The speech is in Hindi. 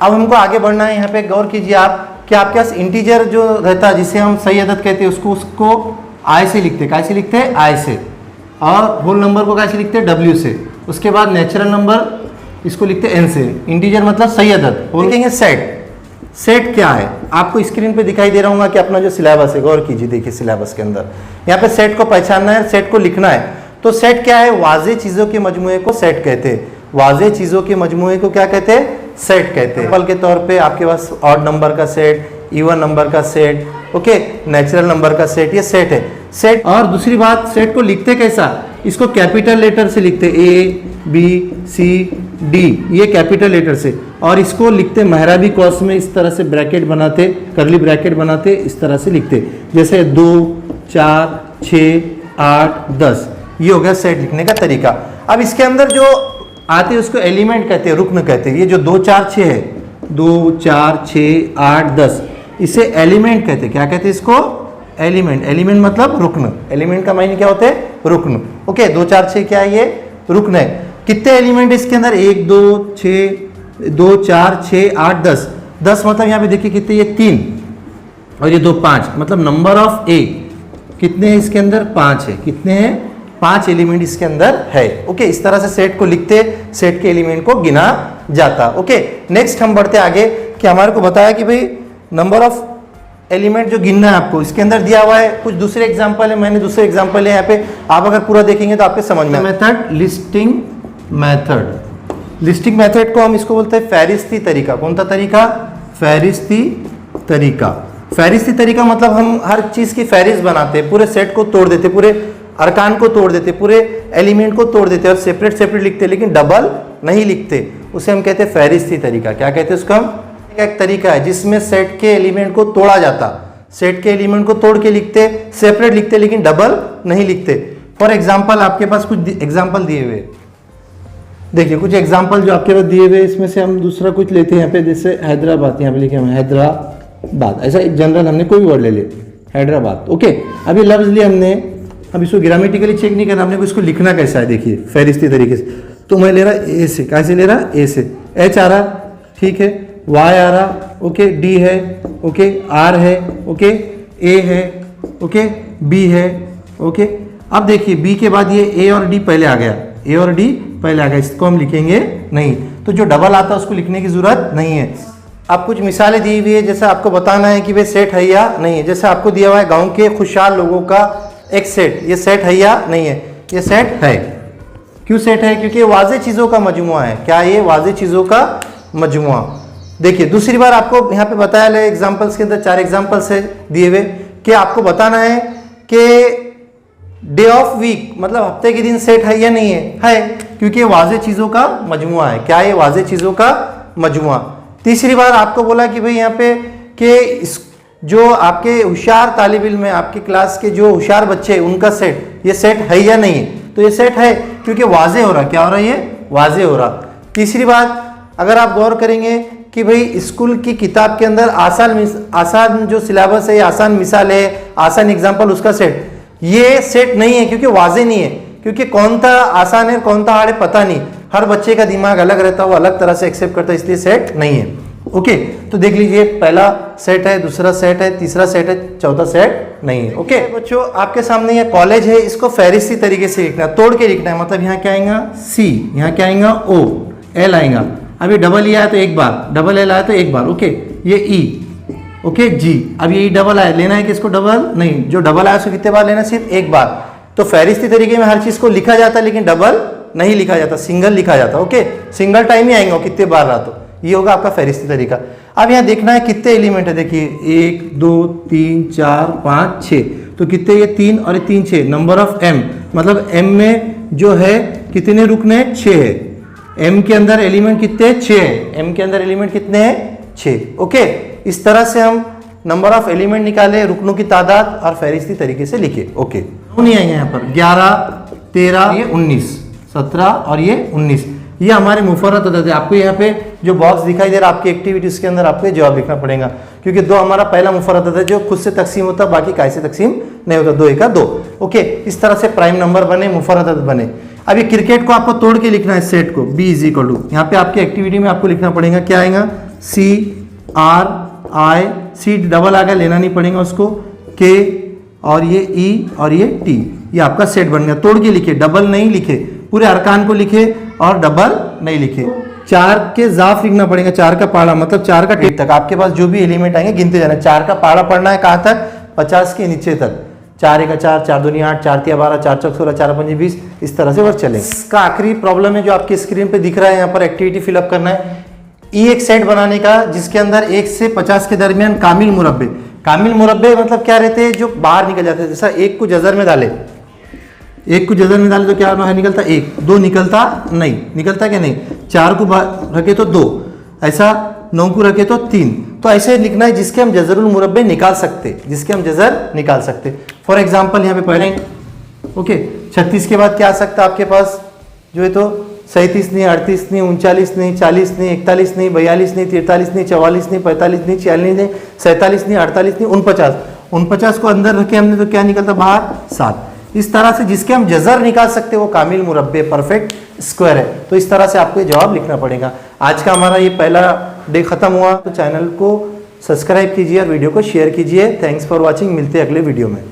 अब हमको आगे बढ़ना है। यहाँ पे गौर कीजिए आप कि आपके पास इंटीजर जो रहता है जिसे हम सही अदद कहते हैं उसको आई से लिखते हैं। कैसे लिखते हैं? आई से। और होल नंबर को कैसे लिखते हैं? डब्ल्यू से। उसके बाद नेचुरल नंबर इसको लिखते हैं एन से। इंटीजर मतलब सही अदद। लिखेंगे सेट। सेट क्या है? आपको स्क्रीन पे दिखाई दे रहा होगा कि अपना जो सिलेबस है, गौर कीजिए, देखिए सिलेबस के अंदर यहाँ पे सेट को पहचानना है, सेट को लिखना है। तो सेट क्या है? वाज़े चीज़ों के मजमूए को सेट कहते हैं। वाज़े चीज़ों के मजमूए को क्या कहते हैं? सेट कहते हैं। एग्जाम्पल के तौर पे आपके पास ऑड नंबर का सेट, इवन नंबर का सेट, ओके, नेचुरल नंबर का सेट, ये सेट है। सेट। और दूसरी बात, सेट को लिखते कैसा? इसको कैपिटल लेटर से लिखते, ए बी सी डी, ये कैपिटल लेटर से। और इसको लिखते मेहराबी क्रॉस में, इस तरह से ब्रैकेट बनाते, करली ब्रैकेट बनाते, इस तरह से लिखते, जैसे 2 4 6 8 10। ये हो गया सेट लिखने का तरीका। अब इसके अंदर जो आते हैं उसको एलिमेंट कहते हैं, रुकन कहते हैं। ये जो 2 4 6 है, 2 4 6 8 10, इसे एलिमेंट कहते हैं। क्या कहते हैं इसको? एलिमेंट। एलिमेंट मतलब रुकन। एलिमेंट का मायने क्या होता है? रुकन। ओके, 2 4 6 क्या है? ये रुकन है। कितने एलिमेंट इसके अंदर? 1 2 4 6 8 10। 10 मतलब यहाँ पे देखिए कितने, ये 3 और ये 2 5, मतलब नंबर ऑफ ए कितने हैं इसके अंदर? 5 है। कितने हैं? 5 एलिमेंट इसके अंदर है। ओके, इस तरह से सेट को लिखते, सेट के एलिमेंट को गिना जाता। ओके, नेक्स्ट हम बढ़ते आगे कि हमारे को बताया कि भाई नंबर ऑफ एलिमेंट जो गिनना है आपको, इसके अंदर दिया हुआ है। कुछ दूसरे एग्जांपल है, मैंने दूसरे एग्जांपल है यहाँ पे, आप अगर पूरा देखेंगे तो आपके समझ में। Method listing method. Listing method को हम इसको बोलते हैं फहरिस्ती तरीका। कौन सा तरीका? फहरिस्ती तरीका। फहरिस्ती तरीका मतलब हम हर चीज की फहरिस्त बनाते हैं, पूरे सेट को तोड़ देते, पूरे अरकान को तोड़ देते, पूरे एलिमेंट को तोड़ देते और सेपरेट सेपरेट लिखते, लेकिन डबल नहीं लिखते। उसे हम कहते हैं फहरिस्ती तरीका। क्या कहते हैं उसको हम? एक तरीका है जिसमें सेट के एलिमेंट को तोड़ा जाता, सेट के एलिमेंट को तोड़ के लिखते, सेपरेट लिखते, लेकिन डबल नहीं लिखते। फॉर एग्जाम्पल आपके पास कुछ एग्जाम्पल दिए हुए, देखिए कुछ एग्जाम्पल जो आपके पास दिए हुए, इसमें से हम दूसरा कुछ लेते हैं यहाँ पे, जैसे हैदराबाद, यहाँ पे लिखे हम हैदराबाद, ऐसा एक जनरल हमने कोई वर्ड ले हैदराबाद। ओके, अभी लफ्ज लिया हमने, अब इसको ग्रामेटिकली चेक नहीं करना, हमने इसको लिखना कैसा है देखिए फहरिस्ती तरीके से। तो मैं ले रहा ए से, कैसे ले रहा? ए से। एच आ रहा, ठीक है, वाई आ रहा, ओके, डी है, ओके, आर है, ओके, ए है, ओके, बी है, ओके। अब देखिए बी के बाद ये ए और डी पहले आ गया, ए और डी पहले आ गया, इसको हम लिखेंगे नहीं। तो जो डबल आता है उसको लिखने की जरूरत नहीं है। अब कुछ मिसालें दी हुई है, जैसे आपको बताना है कि वे सेट है या नहीं है। जैसे आपको दिया हुआ है गांव के खुशहाल लोगों का एक सेट, ये सेट है या नहीं है? ये सेट है। क्यों सेट है? क्योंकि वाज़े चीज़ों का मजमुआ है। क्या ये? वाज़े चीज़ों का मजमुआ। देखिए दूसरी बार आपको यहाँ पे बताया ले, एग्जाम्पल्स के अंदर 4 एग्जाम्पल्स है दिए हुए, कि आपको बताना है कि डे ऑफ वीक मतलब हफ्ते के दिन सेट है या नहीं है? है, क्योंकि वाज़े चीज़ों का मजमुआ है। क्या ये? वाज़े चीज़ों का मजमुआ। तीसरी बार आपको बोला कि भाई यहाँ पे कि जो आपके होशियार तालिब इल्म है, आपके क्लास के जो होशियार बच्चे हैं उनका सेट, ये सेट है या नहीं है? तो ये सेट है, क्योंकि वाज़े हो रहा। क्या हो रहा है? ये वाज़े हो रहा। तीसरी बात अगर आप गौर करेंगे कि भाई स्कूल की किताब के अंदर आसान जो सिलेबस है, आसान मिसाल है, आसान एग्जाम्पल, उसका सेट, ये सेट नहीं है क्योंकि वाज़े नहीं है। क्योंकि कौन सा आसान है कौन सा हार्ड है पता नहीं, हर बच्चे का दिमाग अलग रहता है, वो अलग तरह से एक्सेप्ट करता है, इसलिए सेट नहीं है। ओके, तो देख लीजिए पहला सेट है, दूसरा सेट है, तीसरा सेट है, चौथा सेट नहीं है। ओके बच्चों, आपके सामने ये कॉलेज है, इसको फहरिस्ती तरीके से लिखना है, तोड़ के लिखना है। मतलब यहाँ क्या आएगा? सी, यहाँ क्या आएगा? ओ, एल आएगा। अभी डबल ई आया तो एक बार, डबल एल आया तो एक बार, ओके, ये ई, ओके, जी। अब ये डबल आया, लेना है कि इसको डबल नहीं, जो डबल आया उसको कितने बार लेना? सिर्फ एक बार। तो फहरिस्ती तरीके में हर चीज को लिखा जाता है, लेकिन डबल नहीं लिखा जाता, सिंगल लिखा जाता। ओके, सिंगल टाइम ही आएंगे कितने बार रहा तो, ये होगा आपका फहरिस्ती तरीका। अब यहाँ देखना है कितने एलिमेंट है, देखिए 1 2 3 4 5 6, तो कितने? ये 3 और ये 3 6। नंबर ऑफ एम मतलब एम में जो है कितने रुकने? 6 है। एम के अंदर एलिमेंट कितने? 6 है। एम के अंदर एलिमेंट कितने हैं? 6। ओके, इस तरह से हम नंबर ऑफ एलिमेंट निकाले, रुकनों की तादाद और फहरिस्ती तरीके से लिखे। ओके, नहीं आएंगे यहाँ पर 11 13, ये 19 17 और ये 19, ये हमारे मुफर्रद अदद है। आपको यहाँ पे जो बॉक्स दिखाई दे रहा है आपकी एक्टिविटीज के अंदर, आपको जवाब लिखना पड़ेगा, क्योंकि 2 हमारा पहला मुफर्रद अदद है जो खुद से तकसीम होता, बाकी काय से तकसीम नहीं होता, 2 1 2। ओके, इस तरह से प्राइम नंबर बने, मुफर्रद अदद बने। अब ये क्रिकेट को आपको तोड़ के लिखना है, सेट को, बी इज इक्वल टू, यहाँ पे आपकी एक्टिविटी में आपको लिखना पड़ेगा क्या आएगा? सी आर आई, सी डबल आ गया, लेना नहीं पड़ेगा उसको, के और ये ई और ये टी, ये आपका सेट बन गया। तोड़ के लिखे, डबल नहीं लिखे, पूरे अरकान को लिखे और डबल नहीं लिखे। 4 के जाफ लिखना पड़ेगा, 4 का पाड़ा मतलब 4 का टेप तक आपके पास जो भी एलिमेंट आएंगे गिनते जाना। 4 का पाड़ा पढ़ना है कहाँ तक, 50 के नीचे तक। 4 1 4, 4 2 8, 4 3 12, 4 4 16, 4 5 20, इस तरह से वर्क चलेगा। इसका आखिरी प्रॉब्लम है जो आपकी स्क्रीन पे दिख रहा है, यहाँ पर एक्टिविटी फिलअप करना है। ई एक सेट बनाने का जिसके अंदर 1 से 50 के दरमियान कामिल मुरब्बे। कामिल मुरब्बे मतलब क्या रहते हैं, जो बाहर निकल जाते हैं। जैसा 1 को जजर में डाले, 1 को जजर में डाले तो क्या बाहर निकलता, 1, 2 निकलता नहीं, निकलता क्या नहीं, 4 को रखे तो 2, ऐसा 9 को रखे तो 3। तो ऐसे लिखना है जिसके हम जजरुल मुरब्बे निकाल सकते, जिसके हम जजर निकाल सकते। फॉर एग्जाम्पल यहाँ पे पहले ओके 36 के बाद क्या आ सकता है आपके पास, जो है तो 37 नहीं, 38 नहीं, 39 नहीं, 40 नहीं, 41 नहीं, 42 नहीं, 43 नहीं, 44 नहीं, 45 नहीं, 46 नहीं, 47 नहीं, 48 नहीं, 49। 49 को अंदर रखे हमने तो क्या निकलता बाहर, 7। इस तरह से जिसके हम जजर निकाल सकते वो कामिल मुरब्बे परफेक्ट स्क्वायर है। तो इस तरह से आपको ये जवाब लिखना पड़ेगा। आज का हमारा ये पहला डे खत्म हुआ, तो चैनल को सब्सक्राइब कीजिए और वीडियो को शेयर कीजिए। थैंक्स फॉर वॉचिंग, मिलते हैं अगले वीडियो में।